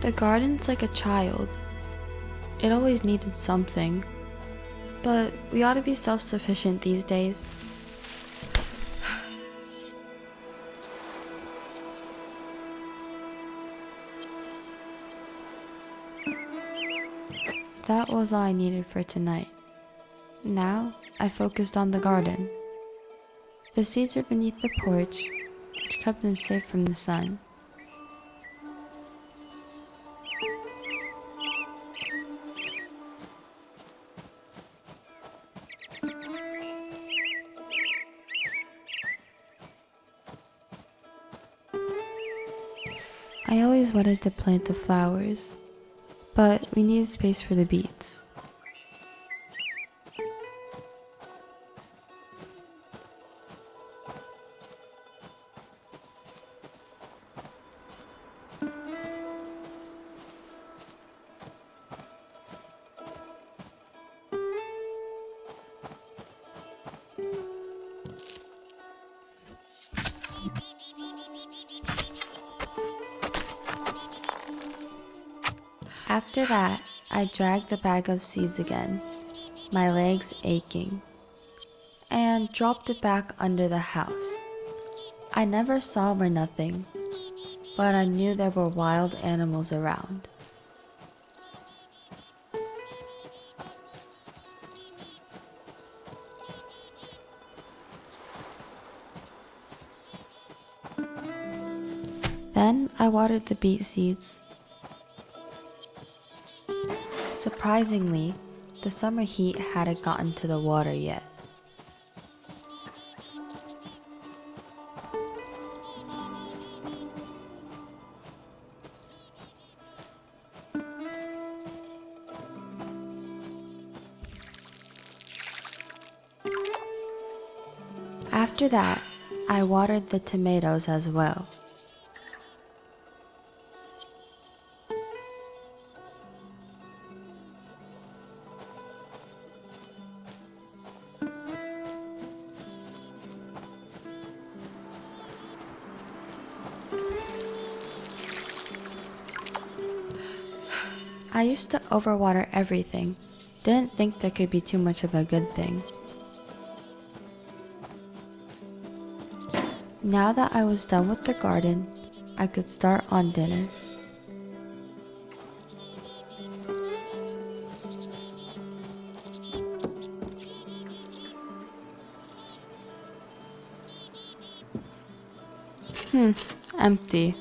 The garden's like a child. It always needed something. But we ought to be self-sufficient these days. That was all I needed for tonight. Now, I focused on the garden. The seeds were beneath the porch, which kept them safe from the sun. I always wanted to plant the flowers, but we needed space for the beets. After that, I dragged the bag of seeds again, my legs aching, and dropped it back under the house. I never saw or nothing, but I knew there were wild animals around. Then I watered the beet seeds. Surprisingly, the summer heat hadn't gotten to the water yet. After that, I watered the tomatoes as well. I used to overwater everything. Didn't think there could be too much of a good thing. Now that I was done with the garden, I could start on dinner. Empty.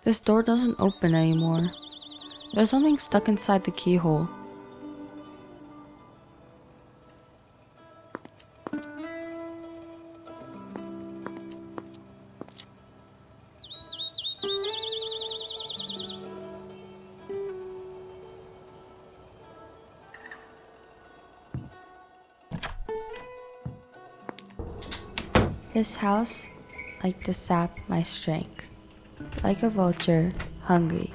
This door doesn't open anymore. There's something stuck inside the keyhole. This house liked to sap my strength. Like a vulture, hungry,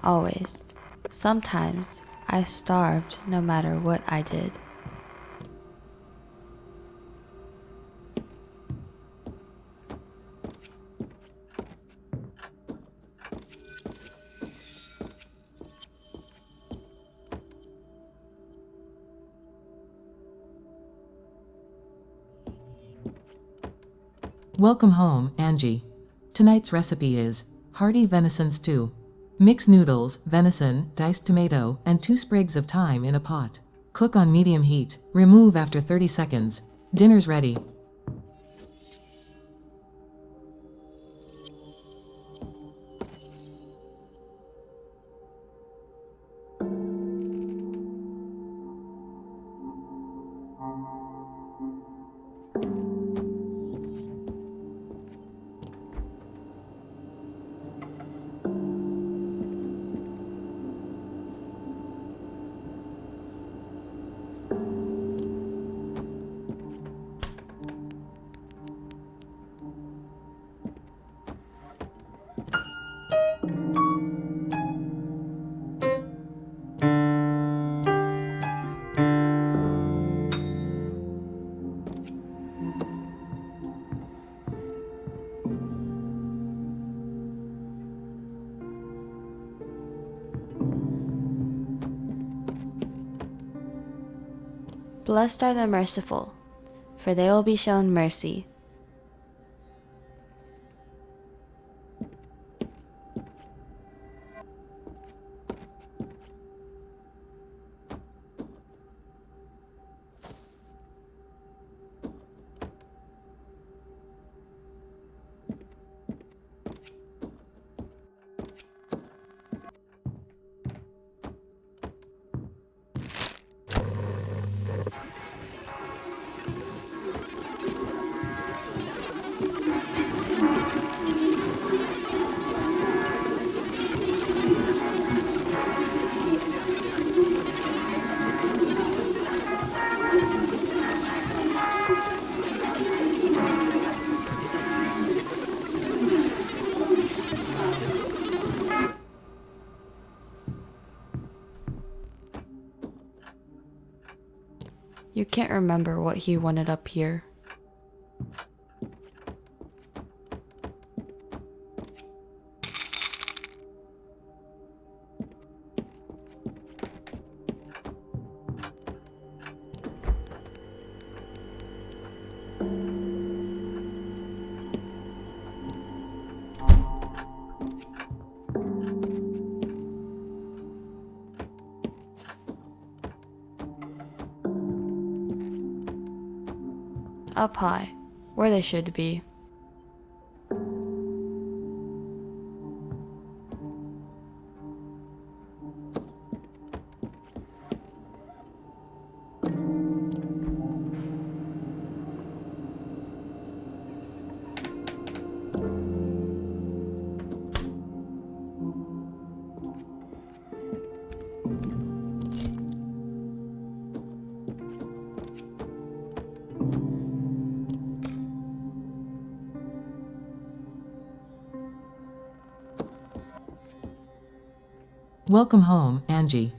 always. Sometimes I starved no matter what I did. Welcome home, Angie. Tonight's recipe is hearty venison stew. Mix noodles, venison, diced tomato, and 2 sprigs of thyme in a pot. Cook on medium heat. Remove after 30 seconds. Dinner's ready. Blessed are the merciful, for they will be shown mercy. You can't remember what he wanted up here. Up high, where they should be. Welcome home, Angie.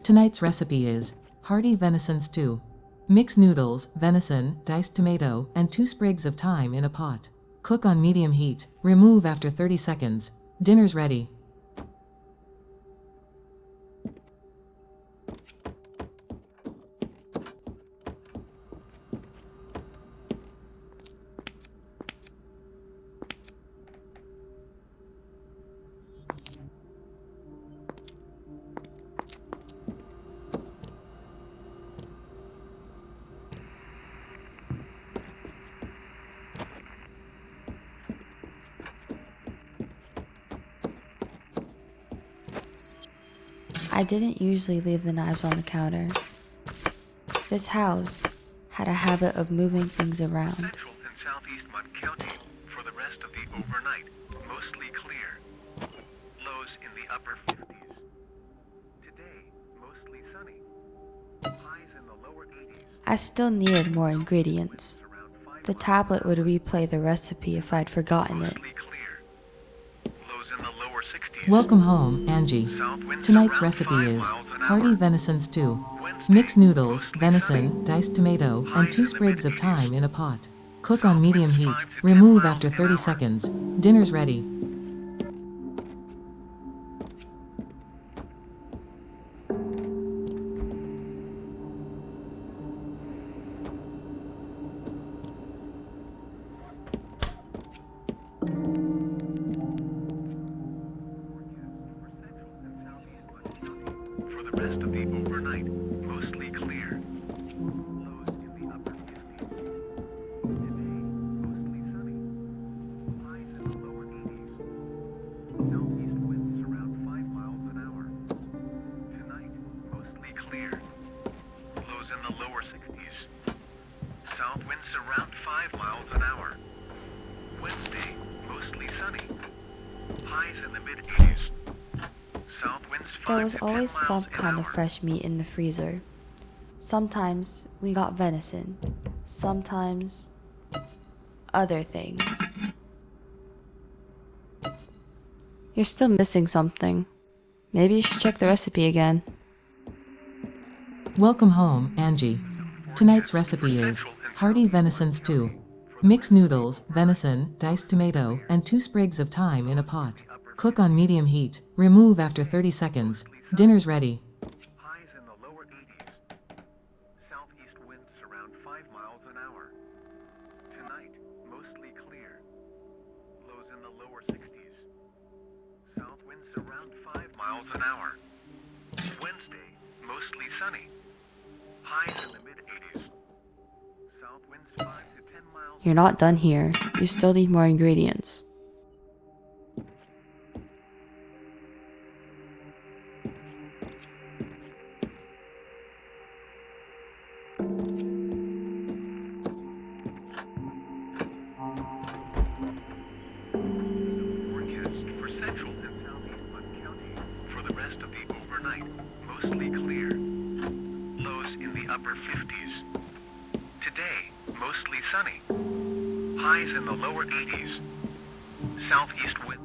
Tonight's recipe is hearty venison stew. Mix noodles, venison, diced tomato, and 2 sprigs of thyme in a pot. Cook on medium heat. Remove after 30 seconds. Dinner's ready. I didn't usually leave the knives on the counter. This house had a habit of moving things around. Central and southeast Mott County for the rest of the overnight. Mostly clear. Lows in the upper 50s. Today, mostly sunny. Highs in the lower 80s. I still needed more ingredients. Around 5 The tablet would replay the recipe if I'd forgotten it. mostly clear. Lows in the lower 60s. Welcome home, Angie. South winds Tonight's around recipe 5 is miles an hearty hour. venison stew. Wednesday, Mix noodles, mostly venison, sunny. diced tomato, and Highs 2 in the sprigs of mid-80s. thyme in a pot. Cook on South medium winds heat. 5 to 10 Remove miles after an 30 hour. seconds. Dinner's ready. For the rest of the overnight, mostly clear. Lows in the upper 50s. Today, mostly sunny. Highs in the lower 80s. Southeast winds around 5 miles an hour. Tonight, mostly clear. Lows in the lower 60s. South winds around 5 miles an hour. Wednesday, mostly sunny. Highs in the mid-80s. South winds 5 There was to 10 always miles some an kind of hour. fresh meat in the freezer. Sometimes we got venison, sometimes other things. You're still missing something. Maybe you should check the recipe again. Welcome home, Angie. Tonight's recipe is hearty venison stew. Mix noodles, venison, diced tomato, and 2 sprigs of thyme in a pot. Cook on medium heat. Remove after 30 seconds. Dinner's ready. Highs in the lower 80s. Southeast winds an hour. Wednesday, mostly sunny. Highs in the mid-80s. South winds 5 to 10 miles. You're not done here. You still need more ingredients. Forecast for central and southeast Button County for the rest of the overnight. Mostly clear. Lows in the upper 50s. Today, mostly sunny. Highs in the lower 80s. Southeast wind.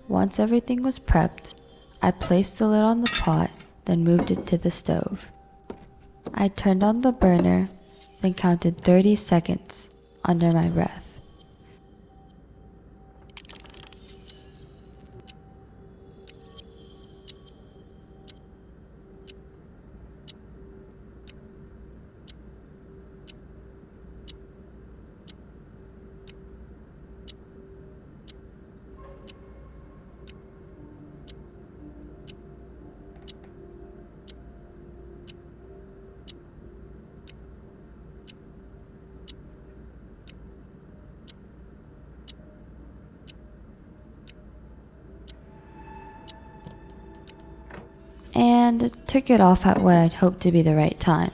Once everything was prepped, I placed the lid on the pot, then moved it to the stove. I turned on the burner, then counted 30 seconds under my breath. And took it off at what I'd hoped to be the right time.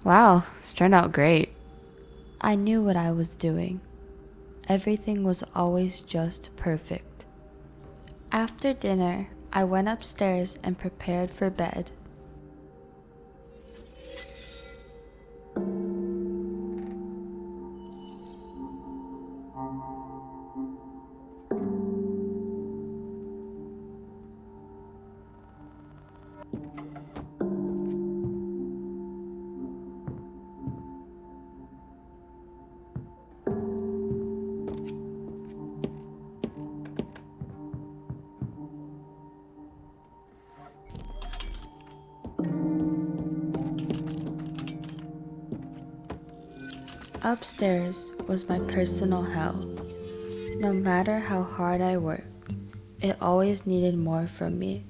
Wow, this turned out great. I knew what I was doing. Everything was always just perfect. After dinner, I went upstairs and prepared for bed. Upstairs was my personal hell. No matter how hard I worked, it always needed more from me.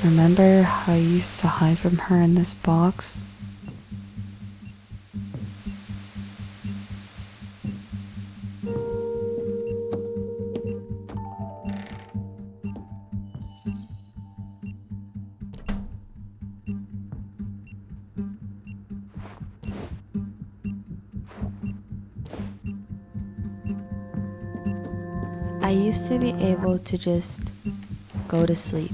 Remember how I used to hide from her in this box? I used to be able to just go to sleep.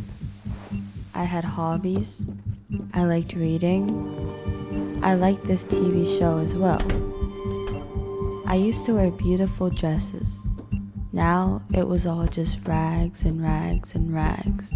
I had hobbies. I liked reading. I liked this TV show as well. I used to wear beautiful dresses. Now it was all just rags and rags and rags.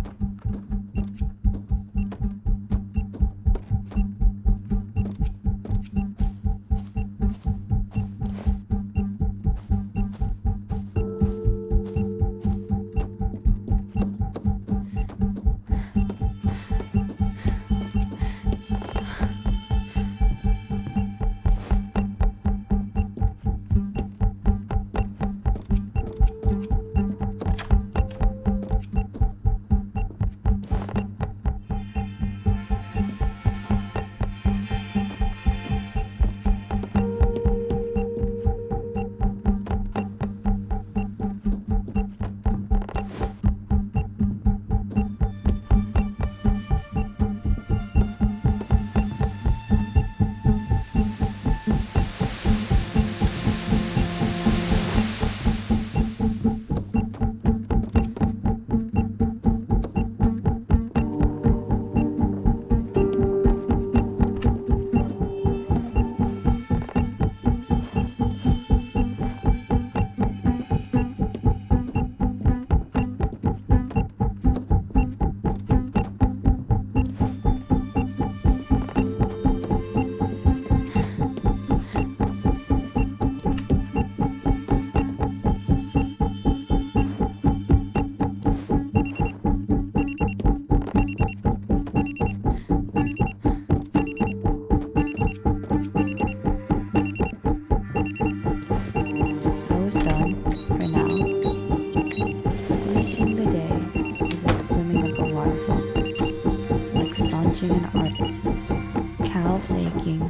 aching,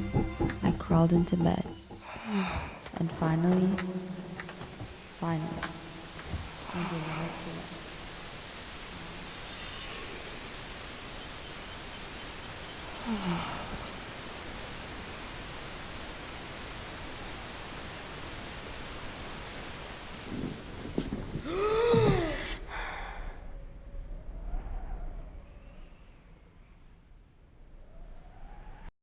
I crawled into bed. And finally, I delivered to rest.